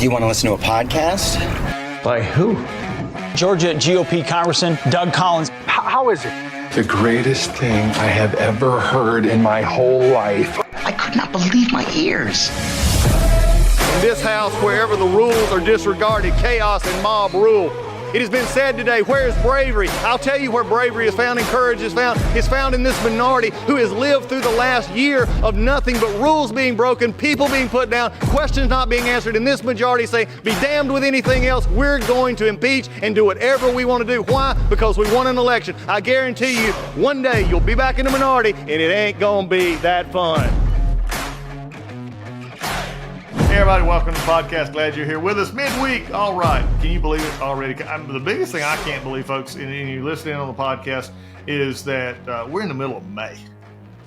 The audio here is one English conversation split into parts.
You want to listen to a podcast? By who? Georgia GOP Congressman Doug Collins. How is it? The greatest thing I have ever heard in my whole life. I could not believe my ears. In this house, wherever the rules are disregarded, chaos and mob rule. It has been said today, where is bravery? I'll tell you where bravery is found and courage is found. It's found in this minority who has lived through the last year of nothing but rules being broken, people being put down, questions not being answered. And this majority say, be damned with anything else. We're going to impeach and do whatever we want to do. Why? Because we won an election. I guarantee you, one day you'll be back in the minority and it ain't gonna be that fun. Hey everybody, welcome to the podcast. Glad you're here with us midweek. All right, can you believe it already? The biggest thing I can't believe, folks, and you listening on the podcast, is that we're in the middle of May.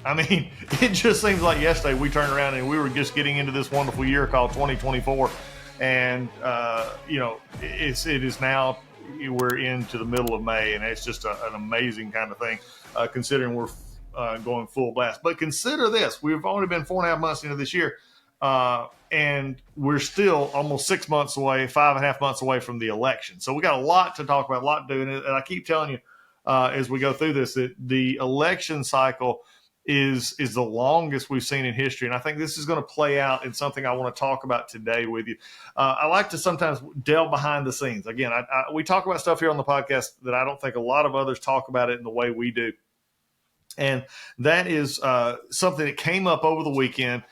I mean, it just seems like yesterday we turned around and we were just getting into this wonderful year called 2024, and it is now we're into the middle of May, and it's just an amazing kind of thing, considering we're going full blast. But consider this: we've only been 4.5 months into this year. And we're still almost 6 months away, 5.5 months away from the election. So we got a lot to talk about, a lot to do. And I keep telling you as we go through this that the election cycle is the longest we've seen in history. And I think this is going to play out in something I want to talk about today with you. I like to sometimes delve behind the scenes. Again, we talk about stuff here on the podcast that I don't think a lot of others talk about it in the way we do. And that is something that came up over the weekend.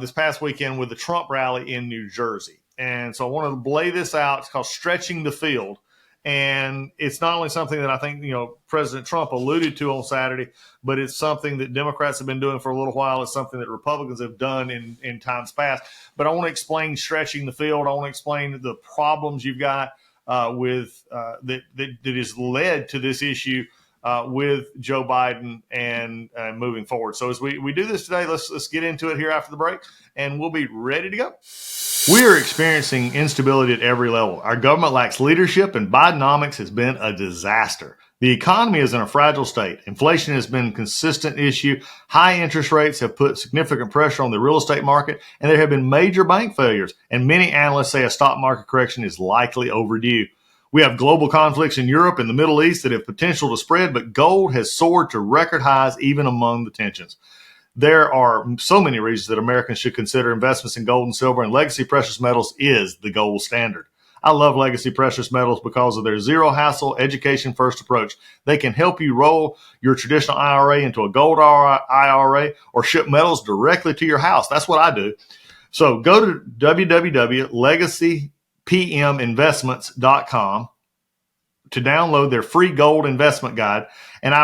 This past weekend with the Trump rally in New Jersey. And so I wanted to lay this out. It's called Stretching the Field. And it's not only something that I think, President Trump alluded to on Saturday, but it's something that Democrats have been doing for a little while. It's something that Republicans have done in times past. But I want to explain stretching the field. I want to explain the problems you've got with that has led to this issue with Joe Biden and moving forward. So as we do this today, let's get into it here after the break, and we'll be ready to go. We are experiencing instability at every level. Our government lacks leadership, and Bidenomics has been a disaster. The economy is in a fragile state. Inflation has been a consistent issue. High interest rates have put significant pressure on the real estate market, and there have been major bank failures. And many analysts say a stock market correction is likely overdue. We have global conflicts in Europe and the Middle East that have potential to spread, but gold has soared to record highs even among the tensions. There are so many reasons that Americans should consider investments in gold and silver, and Legacy Precious Metals is the gold standard. I love Legacy Precious Metals because of their zero-hassle, education-first approach. They can help you roll your traditional IRA into a gold IRA or ship metals directly to your house. That's what I do. So go to www.legacypminvestments.com to download their free gold investment guide. And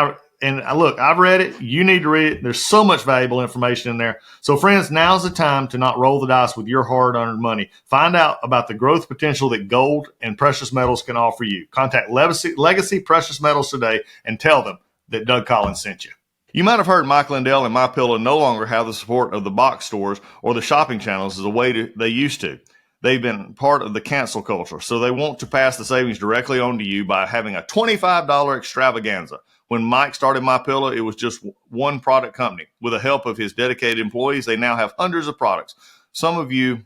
look, I've read it. You need to read it. There's so much valuable information in there. So friends, now's the time to not roll the dice with your hard-earned money. Find out about the growth potential that gold and precious metals can offer you. Contact Legacy Precious Metals today and tell them that Doug Collins sent you. You might have heard Mike Lindell and MyPillow no longer have the support of the box stores or the shopping channels as the way they used to. They've been part of the cancel culture, so they want to pass the savings directly on to you by having a $25 extravaganza. When Mike started MyPillow, it was just one product company. With the help of his dedicated employees, they now have hundreds of products. Some of you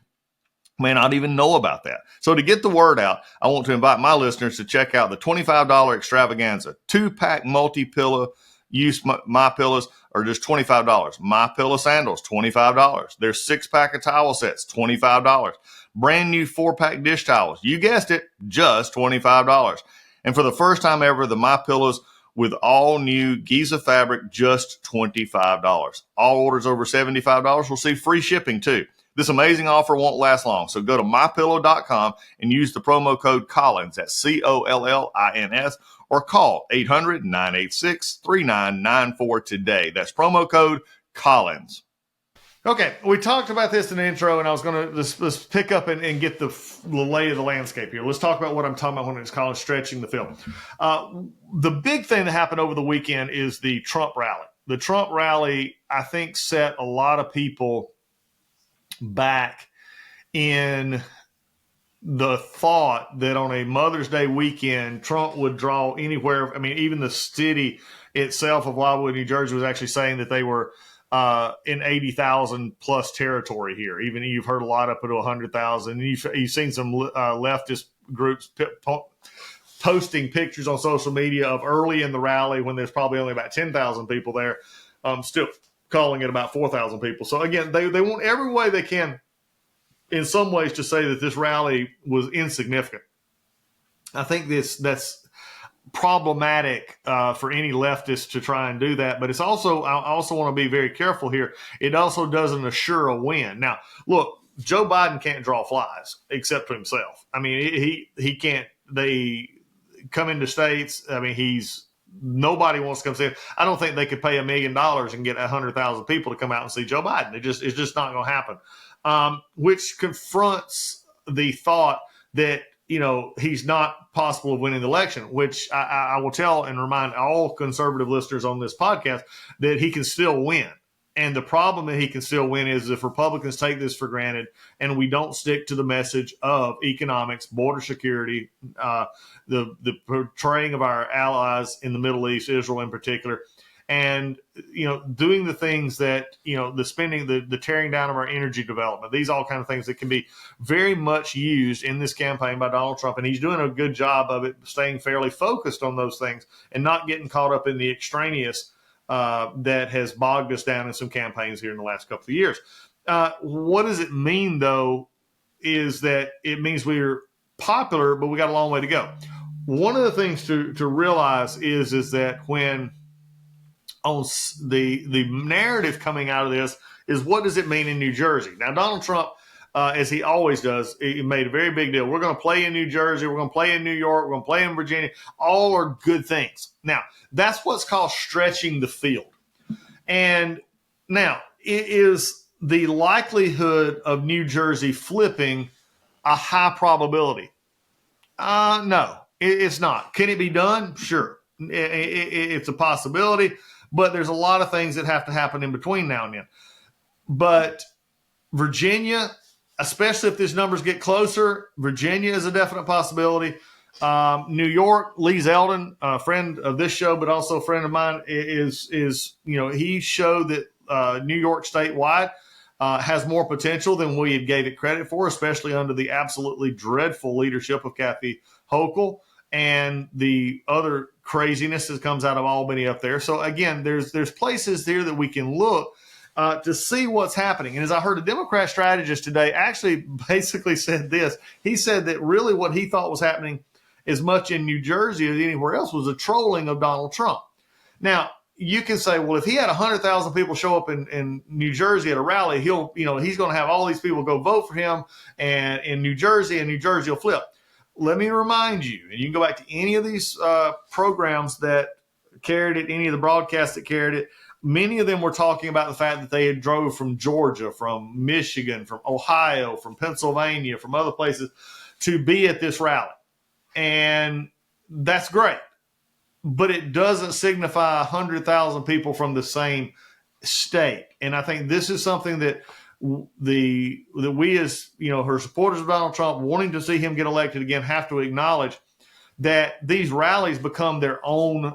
may not even know about that. So to get the word out, I want to invite my listeners to check out the $25 extravaganza. 2-pack multi-pillow use MyPillows are just $25. MyPillow sandals, $25. Their 6-pack of towel sets, $25. Brand new 4-pack dish towels. You guessed it, just $25. And for the first time ever, the MyPillows with all new Giza fabric, just $25. All orders over $75 will see free shipping too. This amazing offer won't last long, so go to mypillow.com and use the promo code Collins, that's COLLINS, or call 800-986-3994 today. That's promo code Collins. Okay, we talked about this in the intro, and I was going to let's pick up and get the lay of the landscape here. Let's talk about what I'm talking about when it's called stretching the field. The big thing that happened over the weekend is the Trump rally. The Trump rally, I think, set a lot of people back in the thought that on a Mother's Day weekend, Trump would draw anywhere. I mean, even the city itself of Wildwood, New Jersey, was actually saying that they were in 80,000 plus territory here. Even you've heard a lot up to 100,000. You've seen some leftist groups posting pictures on social media of early in the rally when there's probably only about 10,000 people there, still calling it about 4,000 people. So again, they want every way they can, in some ways, to say that this rally was insignificant. I think that's problematic for any leftist to try and do that. But it's also, I also want to be very careful here. It also doesn't assure a win. Now, look, Joe Biden can't draw flies except to himself. I mean, he can't. They come into states. I mean, nobody wants to come see it. I don't think they could pay $1 million and get 100,000 people to come out and see Joe Biden. It's just not going to happen. Which confronts the thought that, he's not possible of winning the election, which I will tell and remind all conservative listeners on this podcast that he can still win. And the problem that he can still win is if Republicans take this for granted and we don't stick to the message of economics, border security, the portraying of our allies in the Middle East, Israel in particular, and, doing the things that, the spending, the tearing down of our energy development, these all kind of things that can be very much used in this campaign by Donald Trump. And he's doing a good job of it, staying fairly focused on those things and not getting caught up in the extraneous that has bogged us down in some campaigns here in the last couple of years. What does it mean, though, is that it means we're popular, but we got a long way to go. One of the things to realize is that when on the narrative coming out of this is what does it mean in New Jersey? Now, Donald Trump, as he always does, he made a very big deal. We're going to play in New Jersey. We're going to play in New York. We're going to play in Virginia. All are good things. Now, that's what's called stretching the field. And now, is the likelihood of New Jersey flipping a high probability? No, it's not. Can it be done? Sure. It's a possibility, but there's a lot of things that have to happen in between now and then. But Virginia, especially if these numbers get closer, Virginia is a definite possibility. New York, Lee Zeldin, a friend of this show, but also a friend of mine, is he showed that New York statewide has more potential than we had gave it credit for, especially under the absolutely dreadful leadership of Kathy Hochul and the other craziness that comes out of Albany up there. So again, there's places there that we can look to see what's happening. And as I heard a Democrat strategist today actually basically said this, he said that really what he thought was happening as much in New Jersey as anywhere else was a trolling of Donald Trump. Now, you can say, well, if he had 100,000 people show up in New Jersey at a rally, he's going to have all these people go vote for him and in New Jersey, and New Jersey will flip. Let me remind you, and you can go back to any of these programs that carried it, any of the broadcasts that carried it. Many of them were talking about the fact that they had drove from Georgia, from Michigan, from Ohio, from Pennsylvania, from other places to be at this rally. And that's great. But it doesn't signify 100,000 people from the same state. And I think this is something that we as, her supporters of Donald Trump wanting to see him get elected again have to acknowledge that these rallies become their own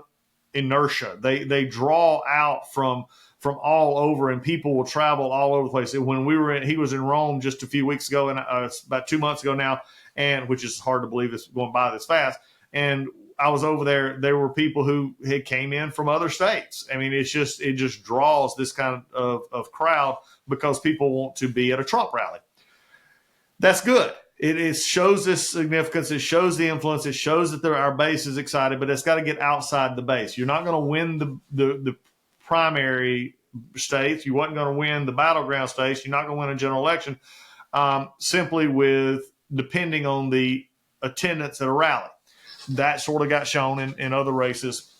inertia. They draw out from all over, and people will travel all over the place. When he was in Rome just a few weeks ago, and about 2 months ago now, and which is hard to believe it's going by this fast. And I was over there. There were people who had came in from other states. I mean, it just draws this kind of crowd because people want to be at a Trump rally. That's good. It shows this significance. It shows the influence. It shows that our base is excited, but it's got to get outside the base. You're not going to win the primary states. You wasn't going to win the battleground states. You're not going to win a general election simply with depending on the attendance at a rally. That sort of got shown in other races.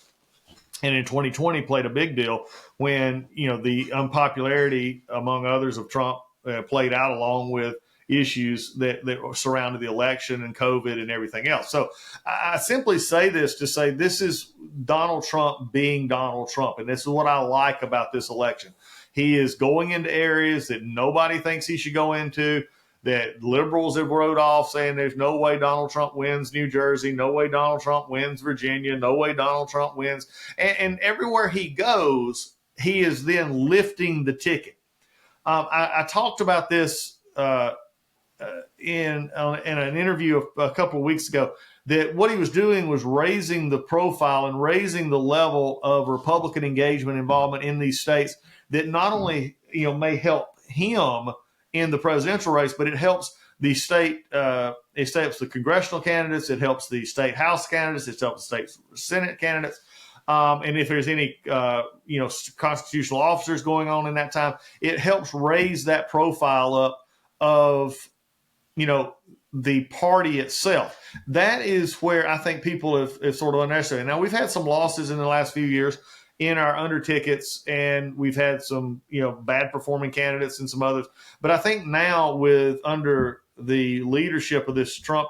And in 2020 played a big deal when, the unpopularity, among others, of Trump played out along with issues that surrounded the election and COVID and everything else. So I simply say this to say this is Donald Trump being Donald Trump. And this is what I like about this election. He is going into areas that nobody thinks he should go into, that liberals have wrote off saying there's no way Donald Trump wins New Jersey, no way Donald Trump wins Virginia, no way Donald Trump wins. And everywhere he goes, he is then lifting the ticket. I talked about this in an interview a couple of weeks ago, that what he was doing was raising the profile and raising the level of Republican engagement, involvement in these states that not only may help him in the presidential race, but it helps the state. It helps the congressional candidates. It helps the state House candidates. It helps the state Senate candidates. And if there's any, constitutional officers going on in that time, it helps raise that profile up of, the party itself. That is where I think people have sort of underestimated. Now, we've had some losses in the last few years in our under tickets, and we've had some, bad performing candidates and some others. But I think now under the leadership of this Trump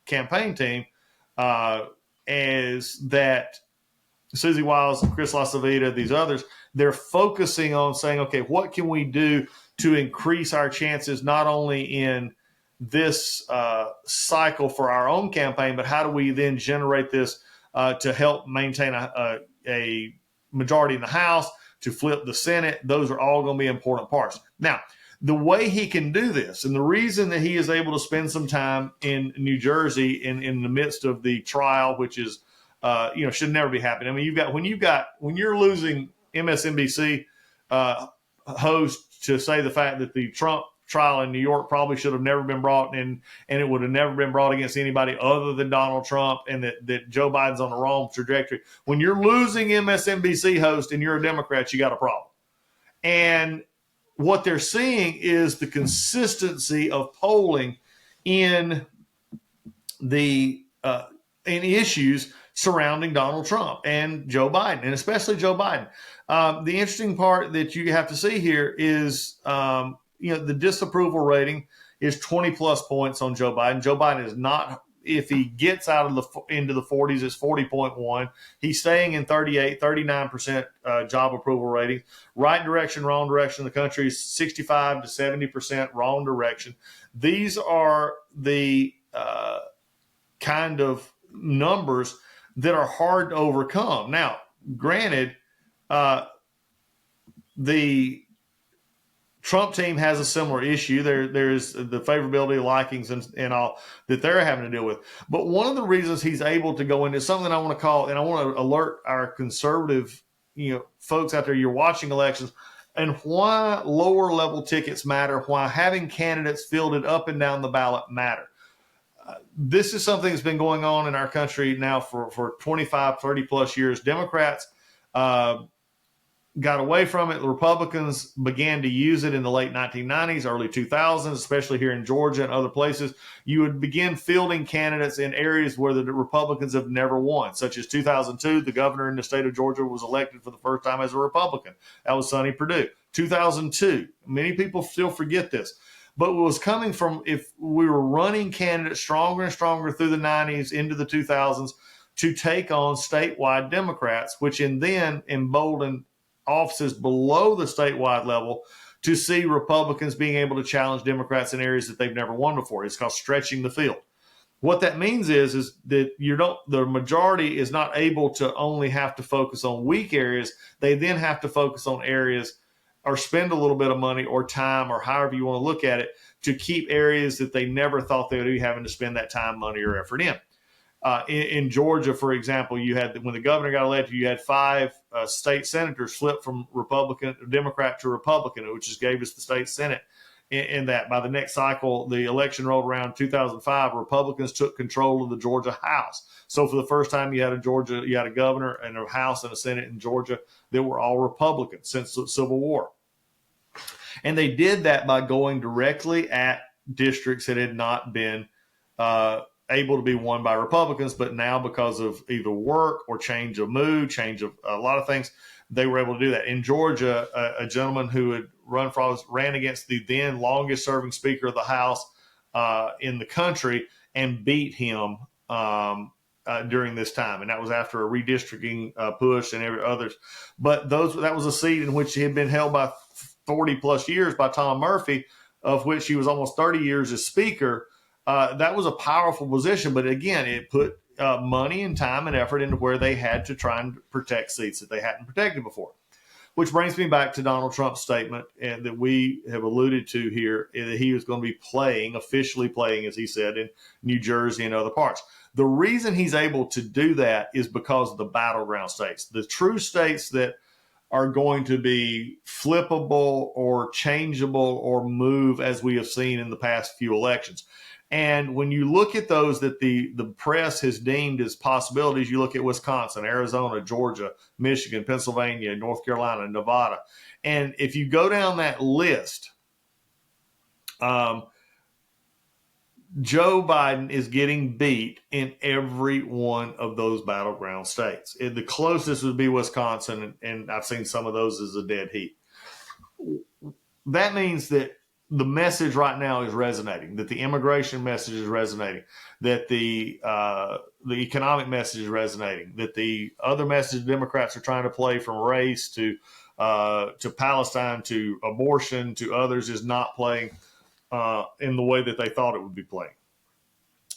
campaign team, as that Susie Wiles, Chris LaCivita, these others, they're focusing on saying, okay, what can we do to increase our chances not only in this cycle for our own campaign, but how do we then generate this to help maintain a majority in the House, to flip the Senate? Those are all going to be important parts. Now, the way he can do this, and the reason that he is able to spend some time in New Jersey in the midst of the trial, which is should never be happening. I mean, when you're losing MSNBC host to say the fact that the Trump trial in New York probably should have never been brought in, and it would have never been brought against anybody other than Donald Trump, and that Joe Biden's on the wrong trajectory. When you're losing MSNBC host and you're a Democrat, you got a problem. And what they're seeing is the consistency of polling in the in issues surrounding Donald Trump and Joe Biden, and especially Joe Biden. The interesting part that you have to see here is, the disapproval rating is 20 plus points on Joe Biden. Joe Biden is not, if he gets out of into the 40s, it's 40.1. He's staying in 39% job approval rating. Right direction, wrong direction. The country is 65 to 70% wrong direction. These are the kind of numbers that are hard to overcome. Now, granted, the Trump team has a similar issue. There's the favorability, likings, and all that they're having to deal with. But one of the reasons he's able to go into something I want to call, and I want to alert our conservative, folks out there, you're watching elections, and why lower level tickets matter, why having candidates fielded up and down the ballot matter. This is something that's been going on in our country now for 25, 30 plus years. Democrats got away from it. The Republicans began to use it in the late 1990s, early 2000s, especially here in Georgia and other places. You would begin fielding candidates in areas where the Republicans have never won, such as 2002, the governor in the state of Georgia was elected for the first time as a Republican. That was Sonny Perdue. 2002, many people still forget this, but it was coming from, if we were running candidates stronger and stronger through the 90s into the 2000s to take on statewide Democrats, which then emboldened offices below the statewide level to see Republicans being able to challenge Democrats in areas that they've never won before. It's called stretching the field. What that means is that the majority is not able to only have to focus on weak areas. They then have to focus on areas or spend a little bit of money or time, or however you want to look at it, to keep areas that they never thought they would be having to spend that time, money, or effort in. In Georgia, for example, when the governor got elected, you had 5 state senators flip from Democrat to Republican, which just gave us the state Senate. In that, by the next cycle, the election rolled around 2005, Republicans took control of the Georgia House. So for the first time, you had a governor and a House and a Senate in Georgia that were all Republicans since the Civil War. And they did that by going directly at districts that had not been able to be won by Republicans, but now because of either work or change of mood, change of a lot of things, they were able to do that. In Georgia, a gentleman who had run for office ran against the then longest serving Speaker of the House in the country and beat him during this time. And that was after a redistricting push and others. But that was a seat in which he had been held by 40 plus years by Tom Murphy, of which he was almost 30 years as Speaker. That was a powerful position, but again, it put money and time and effort into where they had to try and protect seats that they hadn't protected before. which brings me back to Donald Trump's statement and that we have alluded to here, that he was going to be officially playing, as he said, in New Jersey and other parts. The reason he's able to do that is because of the battleground states, the true states that are going to be flippable or changeable or move, as we have seen in the past few elections. And when you look at those that the press has deemed as possibilities, you look at Wisconsin, Arizona, Georgia, Michigan, Pennsylvania, North Carolina, Nevada. And if you go down that list, Joe Biden is getting beat in every one of those battleground states. The closest would be Wisconsin, and I've seen some of those as a dead heat. That means that the message right now is resonating, that the immigration message is resonating, that the economic message is resonating, that the other message Democrats are trying to play, from race to Palestine to abortion to others, is not playing in the way that they thought it would be playing.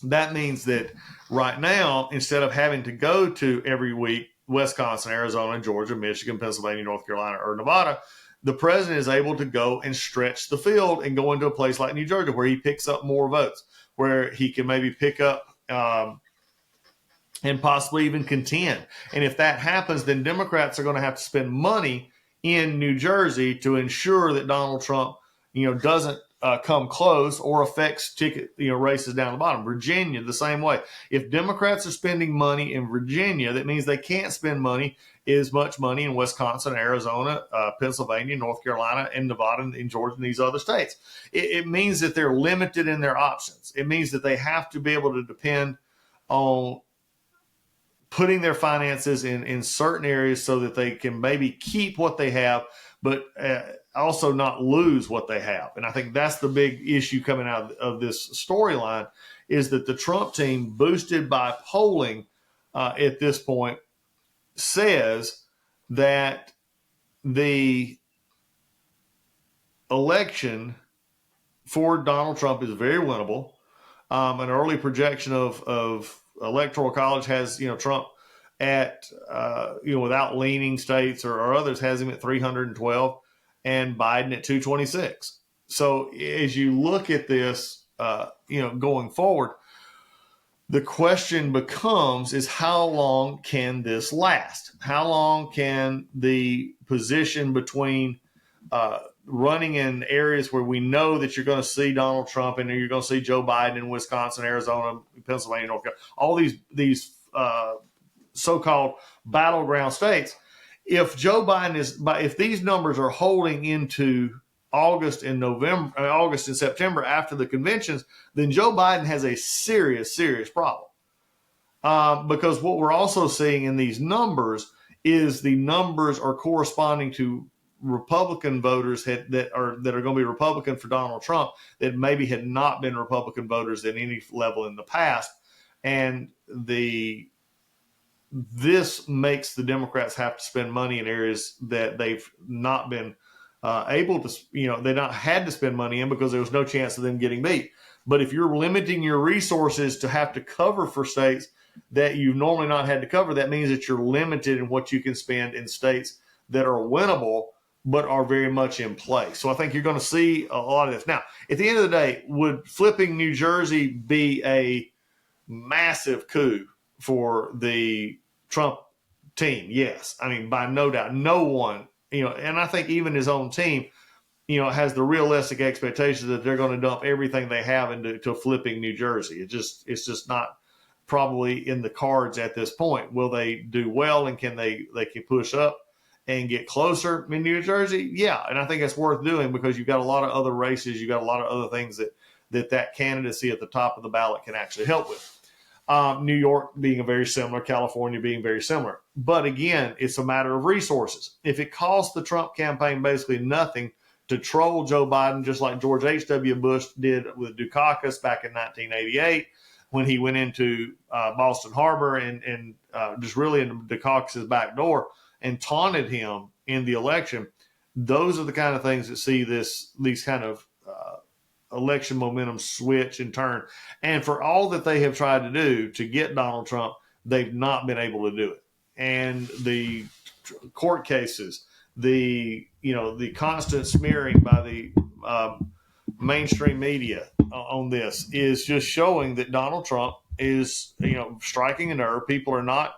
That means that right now, instead of having to go to every week Wisconsin, Arizona, Georgia, Michigan, Pennsylvania, North Carolina, or Nevada, the president is able to go and stretch the field and go into a place like New Jersey, where he picks up more votes, where he can maybe pick up and possibly even contend. And if that happens, then Democrats are going to have to spend money in New Jersey to ensure that Donald Trump, doesn't come close or affects ticket, races down the bottom. Virginia, the same way. If Democrats are spending money in Virginia, that means they can't spend as much money in Wisconsin, Arizona, Pennsylvania, North Carolina, and Nevada, and Georgia, and these other states. It means that they're limited in their options. It means that they have to be able to depend on putting their finances in certain areas so that they can maybe keep what they have, but also not lose what they have. And I think that's the big issue coming out of this storyline, is that the Trump team, boosted by polling at this point, says that the election for Donald Trump is very winnable. An early projection of Electoral College has Trump at without leaning states or others, has him at 312 and Biden at 226. So as you look at this, going forward, the question becomes is how long can this last? How long can the position between running in areas where we know that you're going to see Donald Trump and you're going to see Joe Biden in Wisconsin, Arizona, Pennsylvania, North Carolina, all these so-called battleground states, if Joe Biden if these numbers are holding into August and September after the conventions, then Joe Biden has a serious problem. Because what we're also seeing in these numbers is the numbers are corresponding to Republican voters that are going to be Republican for Donald Trump that maybe had not been Republican voters at any level in the past. And this makes the Democrats have to spend money in areas that they've not been able to, they not had to spend money in because there was no chance of them getting beat. But if you're limiting your resources to have to cover for states that you've normally not had to cover, that means that you're limited in what you can spend in states that are winnable but are very much in play. So I think you're going to see a lot of this. Now, at the end of the day, would flipping New Jersey be a massive coup for the Trump team? Yes. I mean, by no doubt, no one, and I think even his own team, has the realistic expectation that they're going to dump everything they have into flipping New Jersey. It's just not probably in the cards at this point. Will they do well, and can they can push up and get closer in New Jersey? Yeah. And I think it's worth doing because you've got a lot of other races. You've got a lot of other things that candidacy at the top of the ballot can actually help with. New York being very similar, California being very similar. But again, it's a matter of resources. If it costs the Trump campaign basically nothing to troll Joe Biden, just like George H.W. Bush did with Dukakis back in 1988, when he went into Boston Harbor and just really into Dukakis' back door and taunted him in the election, those are the kind of things that see these kind of election momentum switch and turn. And for all that they have tried to do to get Donald Trump, they've not been able to do it. And the court cases, the constant smearing by the mainstream media on this is just showing that Donald Trump is, striking a nerve. People are not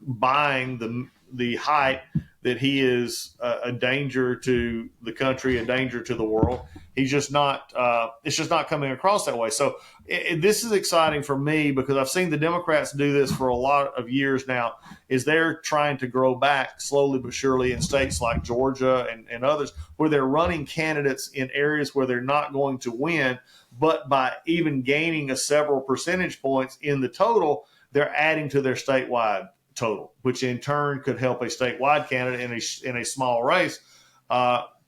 buying the hype that he is a danger to the country, a danger to the world. He's just not. It's just not coming across that way. So this is exciting for me because I've seen the Democrats do this for a lot of years now. Is they're trying to grow back slowly but surely in states like Georgia and others where they're running candidates in areas where they're not going to win, but by even gaining several percentage points in the total, they're adding to their statewide total, which in turn could help a statewide candidate in a small race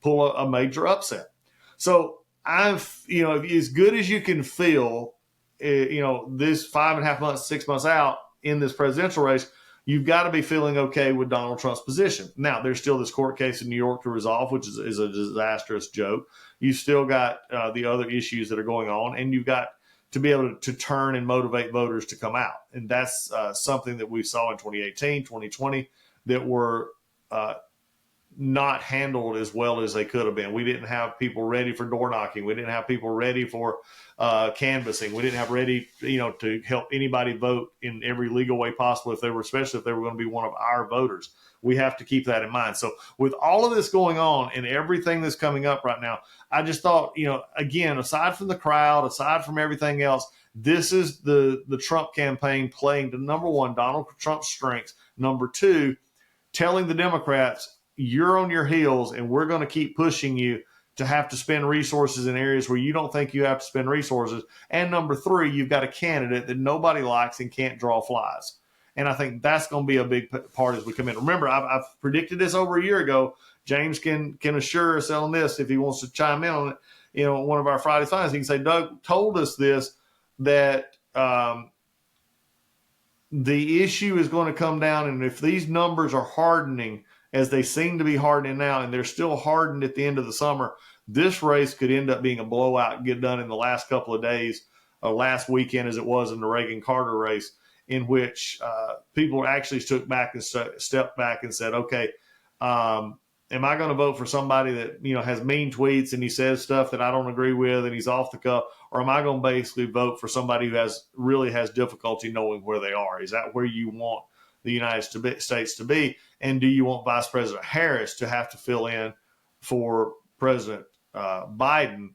pull a major upset. So as good as you can feel, this 5.5 months, 6 months out in this presidential race, you've got to be feeling okay with Donald Trump's position. Now, there's still this court case in New York to resolve, which is a disastrous joke. You've still got the other issues that are going on, and you've got to be able to turn and motivate voters to come out. And that's something that we saw in 2018, 2020, that were not handled as well as they could have been. We didn't have people ready for door knocking. We didn't have people ready for canvassing. We didn't have ready, to help anybody vote in every legal way possible, especially if they were going to be one of our voters. We have to keep that in mind. So with all of this going on and everything that's coming up right now, I just thought, again, aside from the crowd, aside from everything else, this is the Trump campaign playing to, number one, Donald Trump's strengths. Number two, telling the Democrats, you're on your heels and we're going to keep pushing you to have to spend resources in areas where you don't think you have to spend resources. And number three, you've got a candidate that nobody likes and can't draw flies. And I think that's going to be a big part as we come in. Remember, I've predicted this over a year ago. James can assure us on this if he wants to chime in on it. One of our Friday finds, he can say, Doug told us this, that the issue is going to come down. And if these numbers are hardening as they seem to be hardening now, and they're still hardened at the end of the summer, this race could end up being a blowout and get done in the last couple of days, or last weekend as it was in the Reagan-Carter race, in which people actually stepped back and said, okay, am I going to vote for somebody that, has mean tweets and he says stuff that I don't agree with and he's off the cuff, or am I going to basically vote for somebody who really has difficulty knowing where they are? Is that where you want the United States to be? And do you want Vice President Harris to have to fill in for President Biden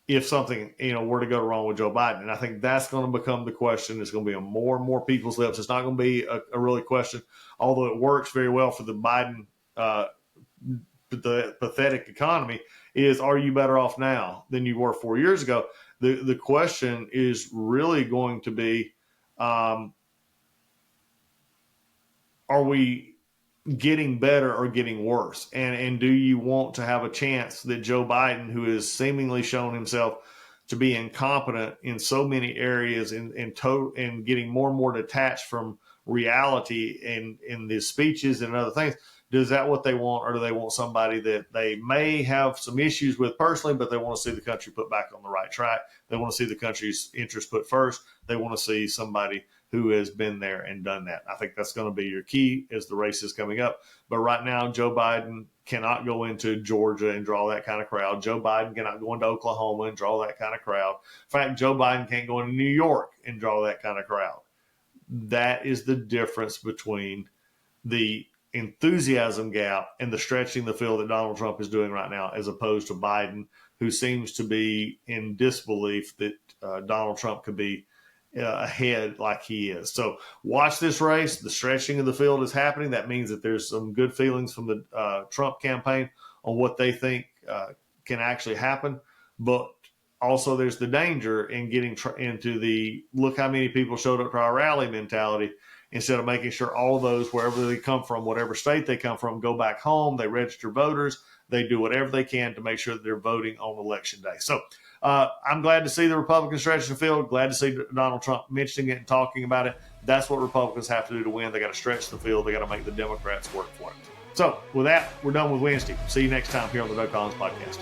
if something, were to go wrong with Joe Biden? And I think that's going to become the question. It's going to be on more and more people's lips. It's not going to be a really question, although it works very well for the Biden, the pathetic economy, is, are you better off now than you were 4 years ago? The question is really going to be, are we getting better or getting worse? And do you want to have a chance that Joe Biden, who has seemingly shown himself to be incompetent in so many areas and getting more and more detached from reality in his speeches and other things, is that what they want? Or do they want somebody that they may have some issues with personally, but they want to see the country put back on the right track? They want to see the country's interests put first. They want to see somebody who has been there and done that. I think that's going to be your key as the race is coming up. But right now, Joe Biden cannot go into Georgia and draw that kind of crowd. Joe Biden cannot go into Oklahoma and draw that kind of crowd. In fact, Joe Biden can't go into New York and draw that kind of crowd. That is the difference between the enthusiasm gap and the stretching the field that Donald Trump is doing right now, as opposed to Biden, who seems to be in disbelief that Donald Trump could be ahead like he is. So watch this race. The stretching of the field is happening. That means that there's some good feelings from the Trump campaign on what they think can actually happen. But also there's the danger in getting into the look how many people showed up to our rally mentality, instead of making sure all those, wherever they come from, whatever state they come from, go back home, they register voters, they do whatever they can to make sure that they're voting on Election Day. So I'm glad to see the Republicans stretching the field, glad to see Donald Trump mentioning it and talking about it. That's what Republicans have to do to win. They got to stretch the field. They got to make the Democrats work for it. So with that, we're done with Wednesday. See you next time here on the Doug Collins Podcast.